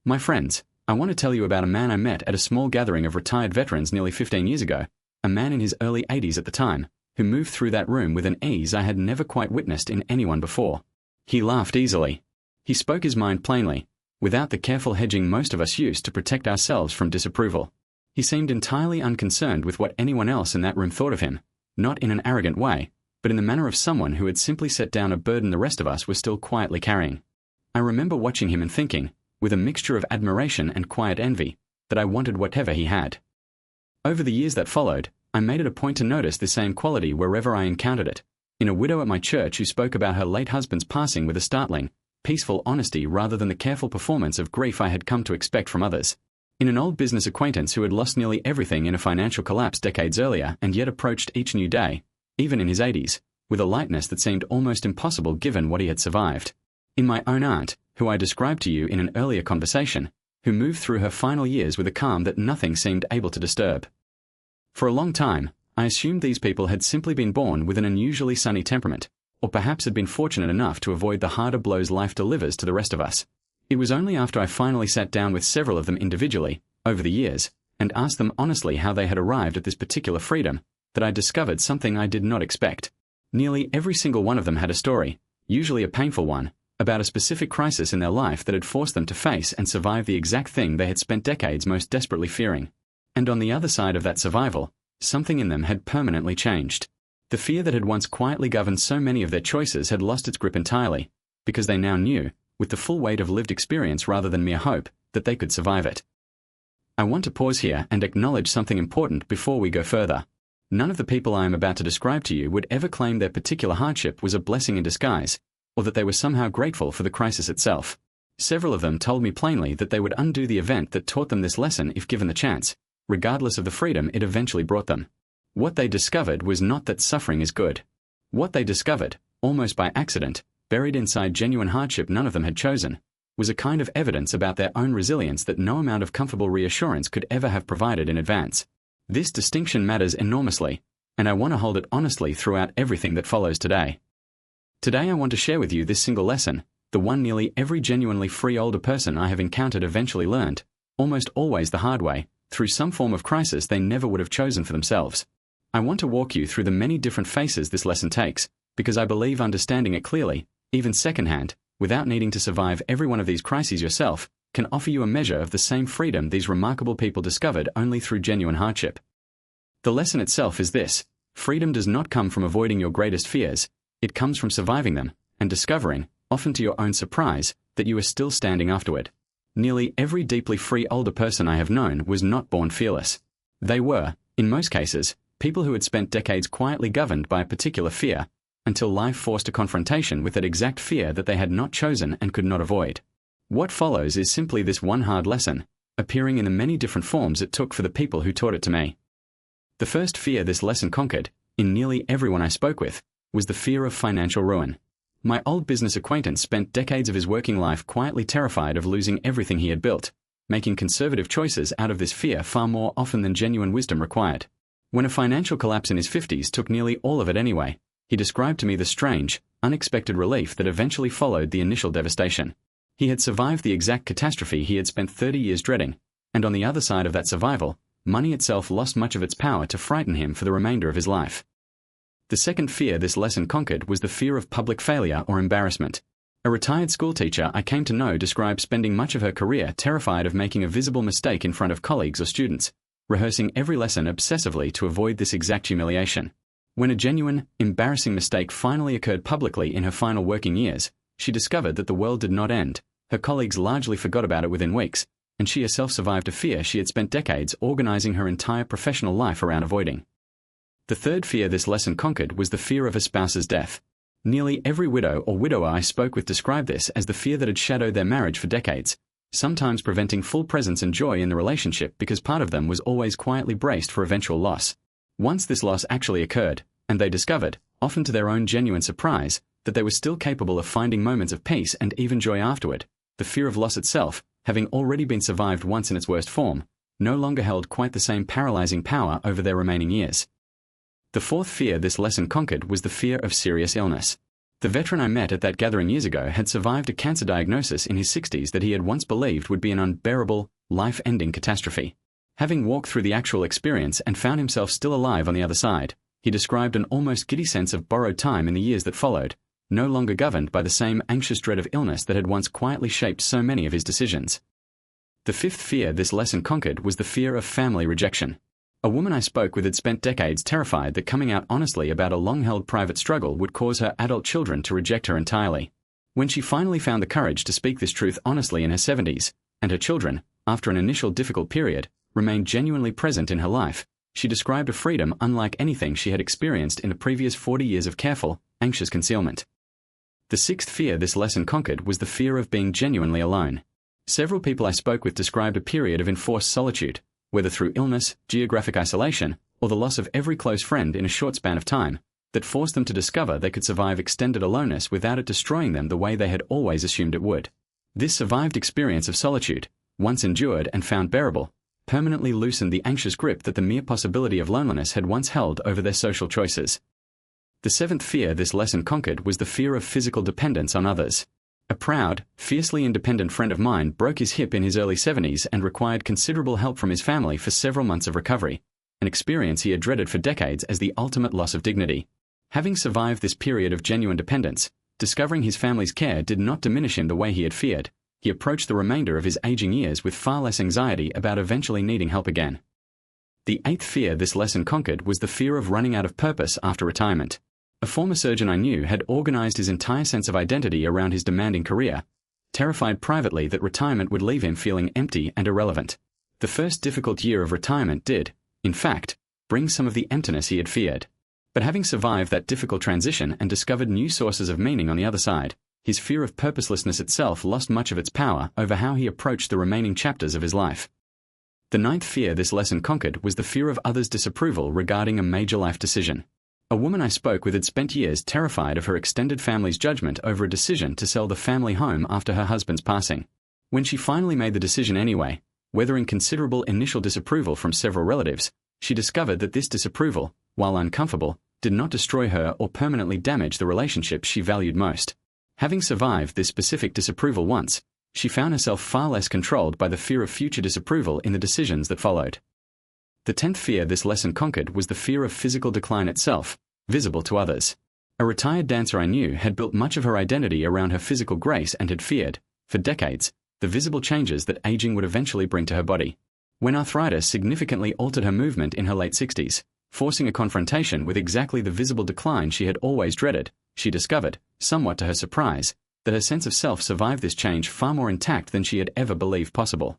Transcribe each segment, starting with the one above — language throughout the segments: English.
My friends, I want to tell you about a man I met at a small gathering of retired veterans nearly 15 years ago, a man in his early 80s at the time, who moved through that room with an ease I had never quite witnessed in anyone before. He laughed easily. He spoke his mind plainly, without the careful hedging most of us use to protect ourselves from disapproval. He seemed entirely unconcerned with what anyone else in that room thought of him, not in an arrogant way, but in the manner of someone who had simply set down a burden the rest of us were still quietly carrying. I remember watching him and thinking, with a mixture of admiration and quiet envy, that I wanted whatever he had. Over the years that followed, I made it a point to notice the same quality wherever I encountered it. In a widow at my church who spoke about her late husband's passing with a startling, peaceful honesty rather than the careful performance of grief I had come to expect from others. In an old business acquaintance who had lost nearly everything in a financial collapse decades earlier and yet approached each new day, even in his 80s, with a lightness that seemed almost impossible given what he had survived. In my own aunt, who I described to you in an earlier conversation, who moved through her final years with a calm that nothing seemed able to disturb. For a long time, I assumed these people had simply been born with an unusually sunny temperament, or perhaps had been fortunate enough to avoid the harder blows life delivers to the rest of us. It was only after I finally sat down with several of them individually, over the years, and asked them honestly how they had arrived at this particular freedom, that I discovered something I did not expect. Nearly every single one of them had a story, usually a painful one, about a specific crisis in their life that had forced them to face and survive the exact thing they had spent decades most desperately fearing. And on the other side of that survival, something in them had permanently changed. The fear that had once quietly governed so many of their choices had lost its grip entirely, because they now knew, with the full weight of lived experience rather than mere hope, that they could survive it. I want to pause here and acknowledge something important before we go further. None of the people I am about to describe to you would ever claim their particular hardship was a blessing in disguise, or that they were somehow grateful for the crisis itself. Several of them told me plainly that they would undo the event that taught them this lesson if given the chance, regardless of the freedom it eventually brought them. What they discovered was not that suffering is good. What they discovered, almost by accident, buried inside genuine hardship none of them had chosen, was a kind of evidence about their own resilience that no amount of comfortable reassurance could ever have provided in advance. This distinction matters enormously, and I want to hold it honestly throughout everything that follows today. Today I want to share with you this single lesson, the one nearly every genuinely free older person I have encountered eventually learned, almost always the hard way, through some form of crisis they never would have chosen for themselves. I want to walk you through the many different faces this lesson takes, because I believe understanding it clearly, even secondhand, without needing to survive every one of these crises yourself, can offer you a measure of the same freedom these remarkable people discovered only through genuine hardship. The lesson itself is this: freedom does not come from avoiding your greatest fears, it comes from surviving them, and discovering, often to your own surprise, that you are still standing afterward. Nearly every deeply free older person I have known was not born fearless. They were, in most cases, people who had spent decades quietly governed by a particular fear, until life forced a confrontation with that exact fear that they had not chosen and could not avoid. What follows is simply this one hard lesson, appearing in the many different forms it took for the people who taught it to me. The first fear this lesson conquered, in nearly everyone I spoke with, was the fear of financial ruin. My old business acquaintance spent decades of his working life quietly terrified of losing everything he had built, making conservative choices out of this fear far more often than genuine wisdom required. When a financial collapse in his 50s took nearly all of it anyway, he described to me the strange, unexpected relief that eventually followed the initial devastation. He had survived the exact catastrophe he had spent 30 years dreading, and on the other side of that survival, money itself lost much of its power to frighten him for the remainder of his life. The second fear this lesson conquered was the fear of public failure or embarrassment. A retired schoolteacher I came to know described spending much of her career terrified of making a visible mistake in front of colleagues or students, rehearsing every lesson obsessively to avoid this exact humiliation. When a genuine, embarrassing mistake finally occurred publicly in her final working years, she discovered that the world did not end, her colleagues largely forgot about it within weeks, and she herself survived a fear she had spent decades organizing her entire professional life around avoiding. The third fear this lesson conquered was the fear of a spouse's death. Nearly every widow or widower I spoke with described this as the fear that had shadowed their marriage for decades, sometimes preventing full presence and joy in the relationship because part of them was always quietly braced for eventual loss. Once this loss actually occurred, and they discovered, often to their own genuine surprise, that they were still capable of finding moments of peace and even joy afterward, the fear of loss itself, having already been survived once in its worst form, no longer held quite the same paralyzing power over their remaining years. The fourth fear this lesson conquered was the fear of serious illness. The veteran I met at that gathering years ago had survived a cancer diagnosis in his 60s that he had once believed would be an unbearable, life-ending catastrophe. Having walked through the actual experience and found himself still alive on the other side, he described an almost giddy sense of borrowed time in the years that followed, no longer governed by the same anxious dread of illness that had once quietly shaped so many of his decisions. The fifth fear this lesson conquered was the fear of family rejection. A woman I spoke with had spent decades terrified that coming out honestly about a long-held private struggle would cause her adult children to reject her entirely. When she finally found the courage to speak this truth honestly in her 70s, and her children, after an initial difficult period, remained genuinely present in her life, she described a freedom unlike anything she had experienced in the previous 40 years of careful, anxious concealment. The sixth fear this lesson conquered was the fear of being genuinely alone. Several people I spoke with described a period of enforced solitude, whether through illness, geographic isolation, or the loss of every close friend in a short span of time, that forced them to discover they could survive extended aloneness without it destroying them the way they had always assumed it would. This survived experience of solitude, once endured and found bearable, permanently loosened the anxious grip that the mere possibility of loneliness had once held over their social choices. The seventh fear this lesson conquered was the fear of physical dependence on others. A proud, fiercely independent friend of mine broke his hip in his early 70s and required considerable help from his family for several months of recovery, an experience he had dreaded for decades as the ultimate loss of dignity. Having survived this period of genuine dependence, discovering his family's care did not diminish him the way he had feared. He approached the remainder of his aging years with far less anxiety about eventually needing help again. The eighth fear this lesson conquered was the fear of running out of purpose after retirement. A former surgeon I knew had organized his entire sense of identity around his demanding career, terrified privately that retirement would leave him feeling empty and irrelevant. The first difficult year of retirement did, in fact, bring some of the emptiness he had feared. But having survived that difficult transition and discovered new sources of meaning on the other side, his fear of purposelessness itself lost much of its power over how he approached the remaining chapters of his life. The ninth fear this lesson conquered was the fear of others' disapproval regarding a major life decision. A woman I spoke with had spent years terrified of her extended family's judgment over a decision to sell the family home after her husband's passing. When she finally made the decision anyway, weathering considerable initial disapproval from several relatives, she discovered that this disapproval, while uncomfortable, did not destroy her or permanently damage the relationships she valued most. Having survived this specific disapproval once, she found herself far less controlled by the fear of future disapproval in the decisions that followed. The 10th fear this lesson conquered was the fear of physical decline itself, visible to others. A retired dancer I knew had built much of her identity around her physical grace and had feared, for decades, the visible changes that aging would eventually bring to her body. When arthritis significantly altered her movement in her late 60s, forcing a confrontation with exactly the visible decline she had always dreaded, she discovered, somewhat to her surprise, that her sense of self survived this change far more intact than she had ever believed possible.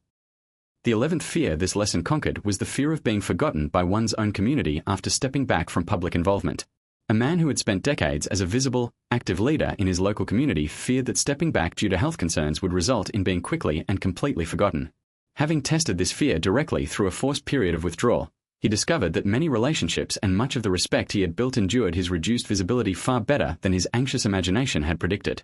The 11th fear this lesson conquered was the fear of being forgotten by one's own community after stepping back from public involvement. A man who had spent decades as a visible, active leader in his local community feared that stepping back due to health concerns would result in being quickly and completely forgotten. Having tested this fear directly through a forced period of withdrawal, he discovered that many relationships and much of the respect he had built endured his reduced visibility far better than his anxious imagination had predicted.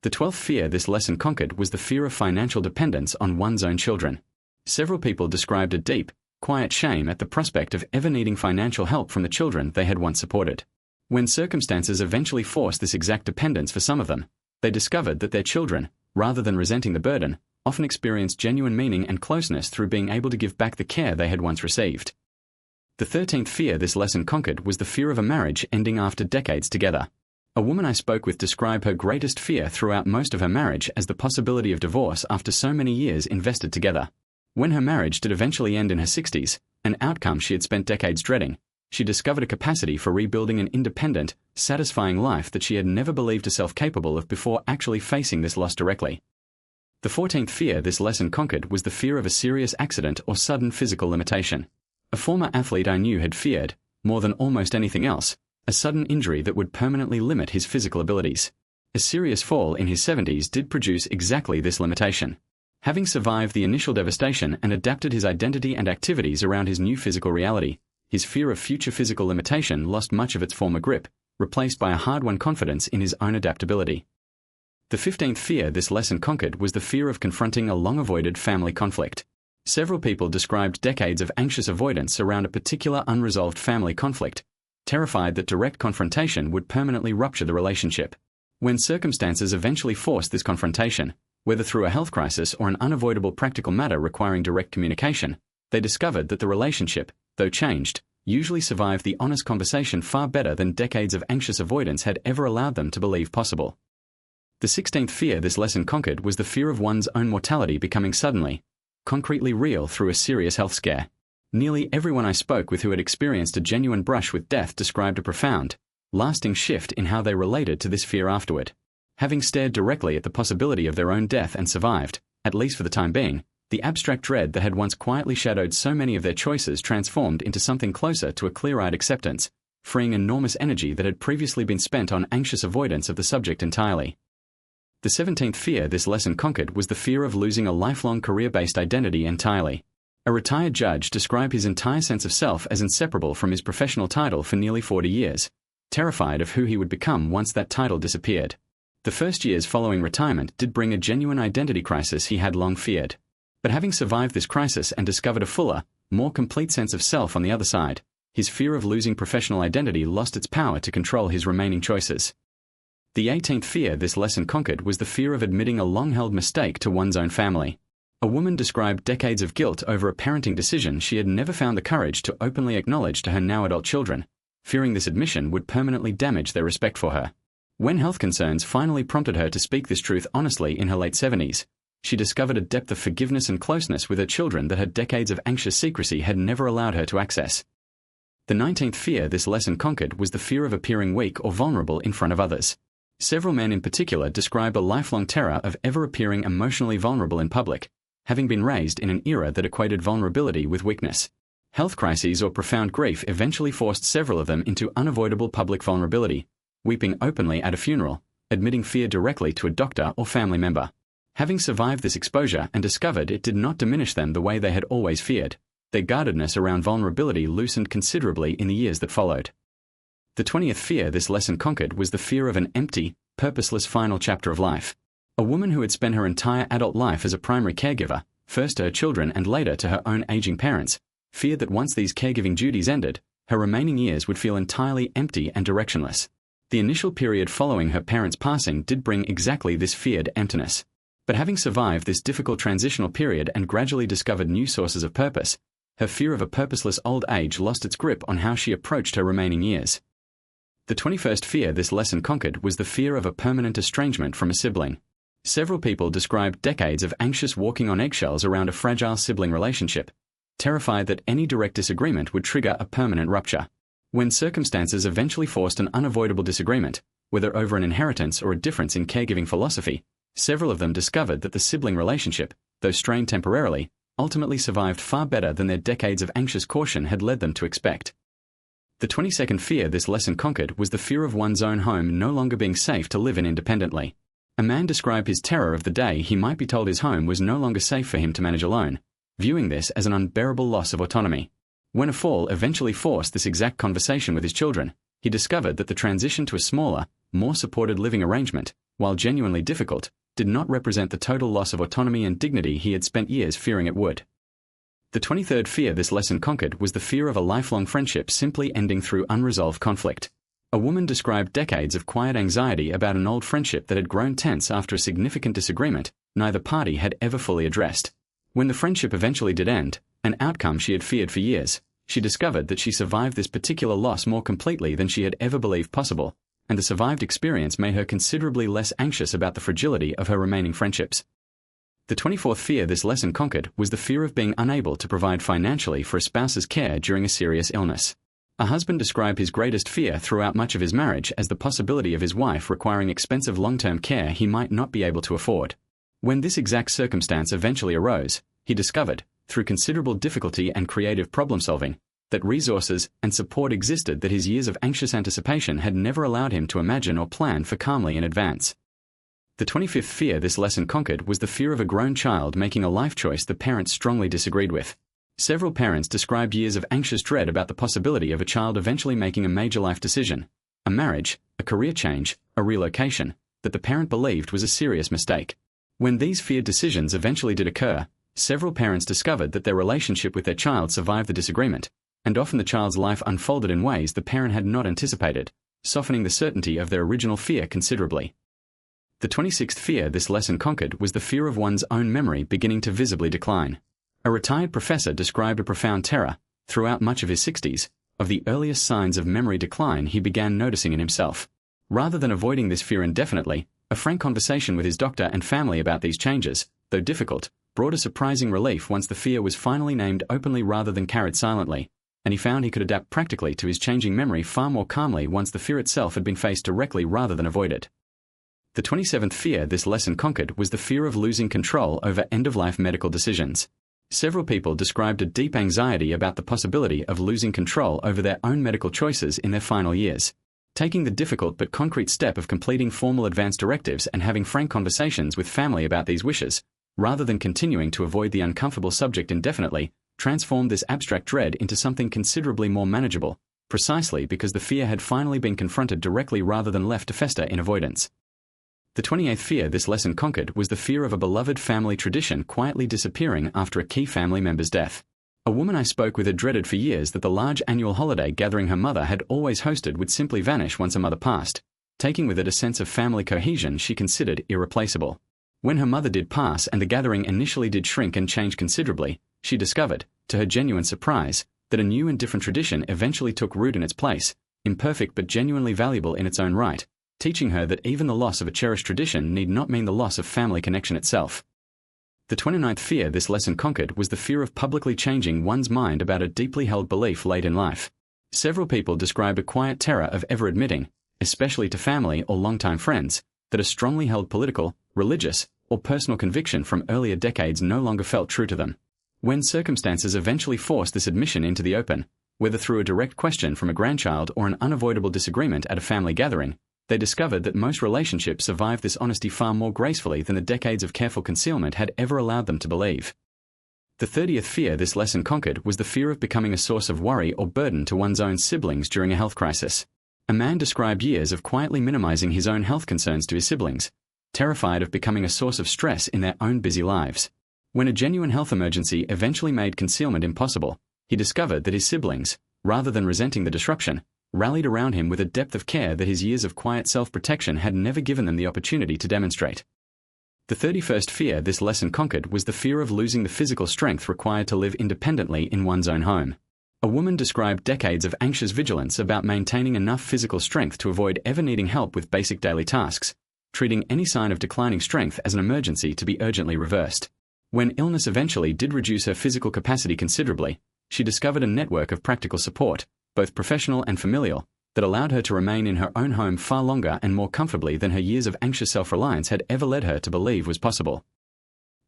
The 12th fear this lesson conquered was the fear of financial dependence on one's own children. Several people described a deep, quiet shame at the prospect of ever needing financial help from the children they had once supported. When circumstances eventually forced this exact dependence for some of them, they discovered that their children, rather than resenting the burden, often experienced genuine meaning and closeness through being able to give back the care they had once received. The 13th fear this lesson conquered was the fear of a marriage ending after decades together. A woman I spoke with described her greatest fear throughout most of her marriage as the possibility of divorce after so many years invested together. When her marriage did eventually end in her 60s, an outcome she had spent decades dreading, she discovered a capacity for rebuilding an independent, satisfying life that she had never believed herself capable of before actually facing this loss directly. The 14th fear this lesson conquered was the fear of a serious accident or sudden physical limitation. A former athlete I knew had feared, more than almost anything else, a sudden injury that would permanently limit his physical abilities. A serious fall in his 70s did produce exactly this limitation. Having survived the initial devastation and adapted his identity and activities around his new physical reality, his fear of future physical limitation lost much of its former grip, replaced by a hard-won confidence in his own adaptability. The 15th fear this lesson conquered was the fear of confronting a long-avoided family conflict. Several people described decades of anxious avoidance around a particular unresolved family conflict, terrified that direct confrontation would permanently rupture the relationship. When circumstances eventually forced this confrontation, whether through a health crisis or an unavoidable practical matter requiring direct communication, they discovered that the relationship, though changed, usually survived the honest conversation far better than decades of anxious avoidance had ever allowed them to believe possible. The 16th fear this lesson conquered was the fear of one's own mortality becoming suddenly, concretely real through a serious health scare. Nearly everyone I spoke with who had experienced a genuine brush with death described a profound, lasting shift in how they related to this fear afterward. Having stared directly at the possibility of their own death and survived, at least for the time being, the abstract dread that had once quietly shadowed so many of their choices transformed into something closer to a clear-eyed acceptance, freeing enormous energy that had previously been spent on anxious avoidance of the subject entirely. The 17th fear this lesson conquered was the fear of losing a lifelong career-based identity entirely. A retired judge described his entire sense of self as inseparable from his professional title for nearly 40 years, terrified of who he would become once that title disappeared. The first years following retirement did bring a genuine identity crisis he had long feared. But having survived this crisis and discovered a fuller, more complete sense of self on the other side, his fear of losing professional identity lost its power to control his remaining choices. The 18th fear this lesson conquered was the fear of admitting a long-held mistake to one's own family. A woman described decades of guilt over a parenting decision she had never found the courage to openly acknowledge to her now-adult children, fearing this admission would permanently damage their respect for her. When health concerns finally prompted her to speak this truth honestly in her late 70s, she discovered a depth of forgiveness and closeness with her children that her decades of anxious secrecy had never allowed her to access. The 19th fear this lesson conquered was the fear of appearing weak or vulnerable in front of others. Several men in particular describe a lifelong terror of ever appearing emotionally vulnerable in public, having been raised in an era that equated vulnerability with weakness. Health crises or profound grief eventually forced several of them into unavoidable public vulnerability, weeping openly at a funeral, admitting fear directly to a doctor or family member. Having survived this exposure and discovered it did not diminish them the way they had always feared, their guardedness around vulnerability loosened considerably in the years that followed. The 20th fear this lesson conquered was the fear of an empty, purposeless final chapter of life. A woman who had spent her entire adult life as a primary caregiver, first to her children and later to her own aging parents, feared that once these caregiving duties ended, her remaining years would feel entirely empty and directionless. The initial period following her parents' passing did bring exactly this feared emptiness. But having survived this difficult transitional period and gradually discovered new sources of purpose, her fear of a purposeless old age lost its grip on how she approached her remaining years. The 21st fear this lesson conquered was the fear of a permanent estrangement from a sibling. Several people described decades of anxious walking on eggshells around a fragile sibling relationship, terrified that any direct disagreement would trigger a permanent rupture. When circumstances eventually forced an unavoidable disagreement, whether over an inheritance or a difference in caregiving philosophy, several of them discovered that the sibling relationship, though strained temporarily, ultimately survived far better than their decades of anxious caution had led them to expect. The 22nd fear this lesson conquered was the fear of one's own home no longer being safe to live in independently. A man described his terror of the day he might be told his home was no longer safe for him to manage alone, viewing this as an unbearable loss of autonomy. When a fall eventually forced this exact conversation with his children, he discovered that the transition to a smaller, more supported living arrangement, while genuinely difficult, did not represent the total loss of autonomy and dignity he had spent years fearing it would. The 23rd fear this lesson conquered was the fear of a lifelong friendship simply ending through unresolved conflict. A woman described decades of quiet anxiety about an old friendship that had grown tense after a significant disagreement neither party had ever fully addressed. When the friendship eventually did end, an outcome she had feared for years, she discovered that she survived this particular loss more completely than she had ever believed possible, and the survived experience made her considerably less anxious about the fragility of her remaining friendships. The 24th fear this lesson conquered was the fear of being unable to provide financially for a spouse's care during a serious illness. A husband described his greatest fear throughout much of his marriage as the possibility of his wife requiring expensive long-term care he might not be able to afford. When this exact circumstance eventually arose, he discovered, through considerable difficulty and creative problem-solving, that resources and support existed that his years of anxious anticipation had never allowed him to imagine or plan for calmly in advance. The 25th fear this lesson conquered was the fear of a grown child making a life choice the parents strongly disagreed with. Several parents described years of anxious dread about the possibility of a child eventually making a major life decision, a marriage, a career change, a relocation, that the parent believed was a serious mistake. When these feared decisions eventually did occur, several parents discovered that their relationship with their child survived the disagreement, and often the child's life unfolded in ways the parent had not anticipated, softening the certainty of their original fear considerably. The 26th fear this lesson conquered was the fear of one's own memory beginning to visibly decline. A retired professor described a profound terror, throughout much of his 60s, of the earliest signs of memory decline he began noticing in himself. Rather than avoiding this fear indefinitely, a frank conversation with his doctor and family about these changes, though difficult, brought a surprising relief once the fear was finally named openly rather than carried silently, and he found he could adapt practically to his changing memory far more calmly once the fear itself had been faced directly rather than avoided. The 27th fear this lesson conquered was the fear of losing control over end-of-life medical decisions. Several people described a deep anxiety about the possibility of losing control over their own medical choices in their final years. Taking the difficult but concrete step of completing formal advance directives and having frank conversations with family about these wishes, rather than continuing to avoid the uncomfortable subject indefinitely, transformed this abstract dread into something considerably more manageable, precisely because the fear had finally been confronted directly rather than left to fester in avoidance. The 28th fear this lesson conquered was the fear of a beloved family tradition quietly disappearing after a key family member's death. A woman I spoke with had dreaded for years that the large annual holiday gathering her mother had always hosted would simply vanish once her mother passed, taking with it a sense of family cohesion she considered irreplaceable. When her mother did pass and the gathering initially did shrink and change considerably, she discovered, to her genuine surprise, that a new and different tradition eventually took root in its place, imperfect but genuinely valuable in its own right, teaching her that even the loss of a cherished tradition need not mean the loss of family connection itself. The 29th fear this lesson conquered was the fear of publicly changing one's mind about a deeply held belief late in life. Several people described a quiet terror of ever admitting, especially to family or longtime friends, that a strongly held political, religious, or personal conviction from earlier decades no longer felt true to them. When circumstances eventually forced this admission into the open, whether through a direct question from a grandchild or an unavoidable disagreement at a family gathering, they discovered that most relationships survived this honesty far more gracefully than the decades of careful concealment had ever allowed them to believe. The 30th fear this lesson conquered was the fear of becoming a source of worry or burden to one's own siblings during a health crisis. A man described years of quietly minimizing his own health concerns to his siblings, terrified of becoming a source of stress in their own busy lives. When a genuine health emergency eventually made concealment impossible, he discovered that his siblings, rather than resenting the disruption, rallied around him with a depth of care that his years of quiet self-protection had never given them the opportunity to demonstrate. The 31st fear this lesson conquered was the fear of losing the physical strength required to live independently in one's own home. A woman described decades of anxious vigilance about maintaining enough physical strength to avoid ever needing help with basic daily tasks, treating any sign of declining strength as an emergency to be urgently reversed. When illness eventually did reduce her physical capacity considerably, she discovered a network of practical support, both professional and familial, that allowed her to remain in her own home far longer and more comfortably than her years of anxious self-reliance had ever led her to believe was possible.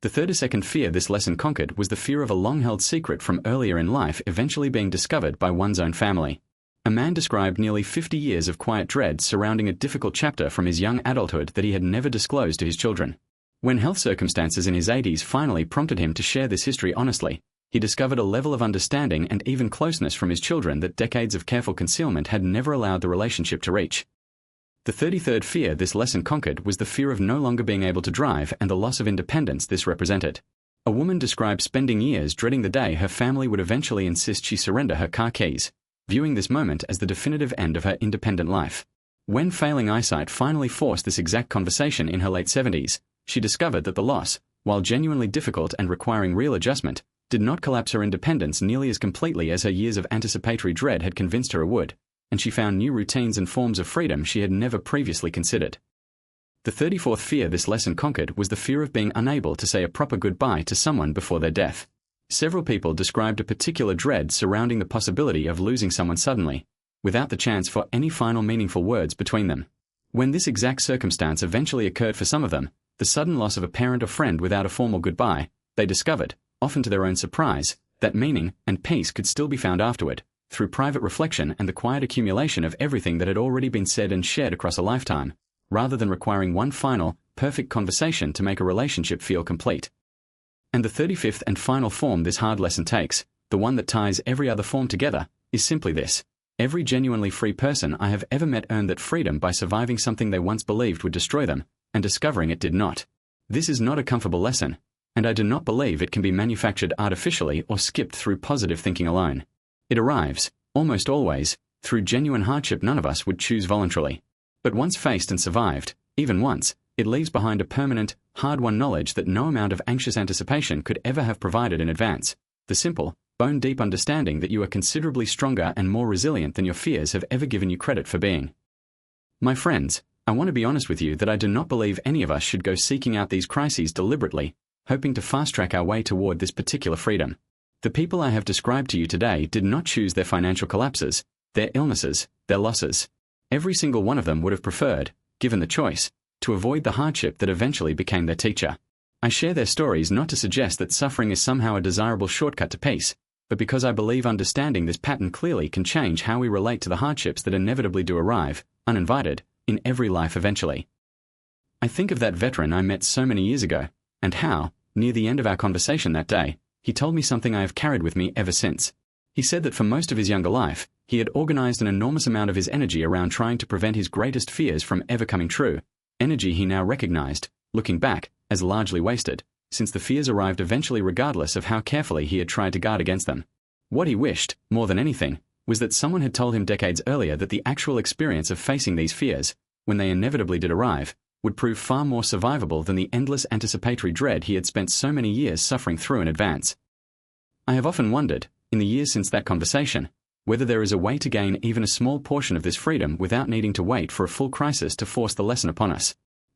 The 32nd fear this lesson conquered was the fear of a long-held secret from earlier in life eventually being discovered by one's own family. A man described nearly 50 years of quiet dread surrounding a difficult chapter from his young adulthood that he had never disclosed to his children. When health circumstances in his 80s finally prompted him to share this history honestly, he discovered a level of understanding and even closeness from his children that decades of careful concealment had never allowed the relationship to reach. The 33rd fear this lesson conquered was the fear of no longer being able to drive and the loss of independence this represented. A woman described spending years dreading the day her family would eventually insist she surrender her car keys, viewing this moment as the definitive end of her independent life. When failing eyesight finally forced this exact conversation in her late 70s, she discovered that the loss, while genuinely difficult and requiring real adjustment, did not collapse her independence nearly as completely as her years of anticipatory dread had convinced her it would, and she found new routines and forms of freedom she had never previously considered. The 34th fear this lesson conquered was the fear of being unable to say a proper goodbye to someone before their death. Several people described a particular dread surrounding the possibility of losing someone suddenly, without the chance for any final meaningful words between them. When this exact circumstance eventually occurred for some of them, the sudden loss of a parent or friend without a formal goodbye, they discovered, often to their own surprise, that meaning and peace could still be found afterward, through private reflection and the quiet accumulation of everything that had already been said and shared across a lifetime, rather than requiring one final, perfect conversation to make a relationship feel complete. And the 35th and final form this hard lesson takes, the one that ties every other form together, is simply this. Every genuinely free person I have ever met earned that freedom by surviving something they once believed would destroy them, and discovering it did not. This is not a comfortable lesson, and I do not believe it can be manufactured artificially or skipped through positive thinking alone. It arrives, almost always, through genuine hardship none of us would choose voluntarily. But once faced and survived, even once, It leaves behind a permanent, hard-won knowledge that no amount of anxious anticipation could ever have provided in advance. The simple, bone-deep understanding that you are considerably stronger and more resilient than your fears have ever given you credit for being. My friends, I want to be honest with you that I do not believe any of us should go seeking out these crises deliberately, hoping to fast-track our way toward this particular freedom. The people I have described to you today did not choose their financial collapses, their illnesses, their losses. Every single one of them would have preferred, given the choice, to avoid the hardship that eventually became their teacher. I share their stories not to suggest that suffering is somehow a desirable shortcut to peace, but because I believe understanding this pattern clearly can change how we relate to the hardships that inevitably do arrive, uninvited, in every life eventually. I think of that veteran I met so many years ago, and how, near the end of our conversation that day, he told me something I have carried with me ever since. He said that for most of his younger life, he had organized an enormous amount of his energy around trying to prevent his greatest fears from ever coming true, energy he now recognized, looking back, as largely wasted, since the fears arrived eventually regardless of how carefully he had tried to guard against them. What he wished, more than anything, was that someone had told him decades earlier that the actual experience of facing these fears, when they inevitably did arrive, would prove far more survivable than the endless anticipatory dread he had spent so many years suffering through in advance. I have often wondered, in the years since that conversation, whether there is a way to gain even a small portion of this freedom without needing to wait for a full crisis to force the lesson upon us.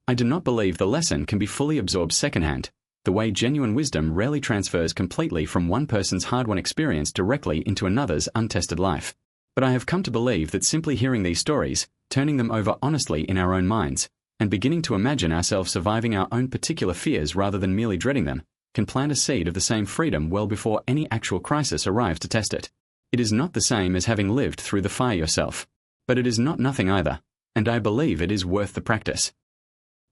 I do not believe the lesson can be fully absorbed secondhand, the way genuine wisdom rarely transfers completely from one person's hard-won experience directly into another's untested life. But I have come to believe that simply hearing these stories, turning them over honestly in our own minds, and beginning to imagine ourselves surviving our own particular fears rather than merely dreading them, can plant a seed of the same freedom well before any actual crisis arrives to test it. It is not the same as having lived through the fire yourself, but it is not nothing either, and I believe it is worth the practice.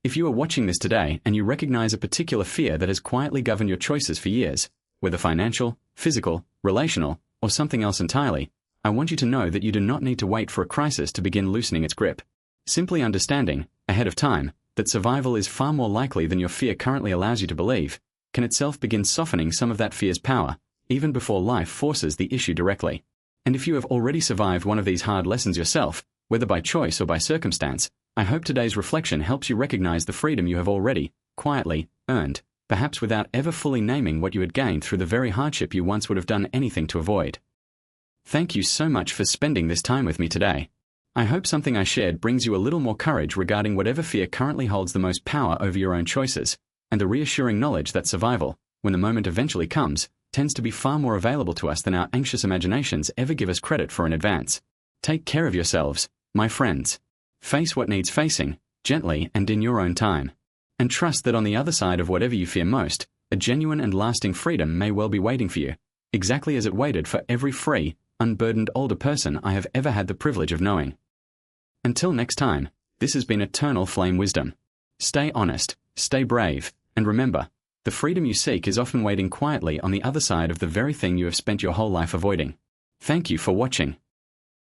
If you are watching this today and you recognize a particular fear that has quietly governed your choices for years, whether financial, physical, relational, or something else entirely, I want you to know that you do not need to wait for a crisis to begin loosening its grip. Simply understanding, ahead of time, that survival is far more likely than your fear currently allows you to believe, can itself begin softening some of that fear's power, even before life forces the issue directly. And if you have already survived one of these hard lessons yourself, whether by choice or by circumstance, I hope today's reflection helps you recognize the freedom you have already, quietly, earned, perhaps without ever fully naming what you had gained through the very hardship you once would have done anything to avoid. Thank you so much for spending this time with me today. I hope something I shared brings you a little more courage regarding whatever fear currently holds the most power over your own choices, and the reassuring knowledge that survival, when the moment eventually comes, tends to be far more available to us than our anxious imaginations ever give us credit for in advance. Take care of yourselves, my friends. Face what needs facing, gently and in your own time. And trust that on the other side of whatever you fear most, a genuine and lasting freedom may well be waiting for you, exactly as it waited for every free, unburdened older person I have ever had the privilege of knowing. Until next time, this has been Eternal Flame Wisdom. Stay honest, stay brave, and remember, the freedom you seek is often waiting quietly on the other side of the very thing you have spent your whole life avoiding. Thank you for watching.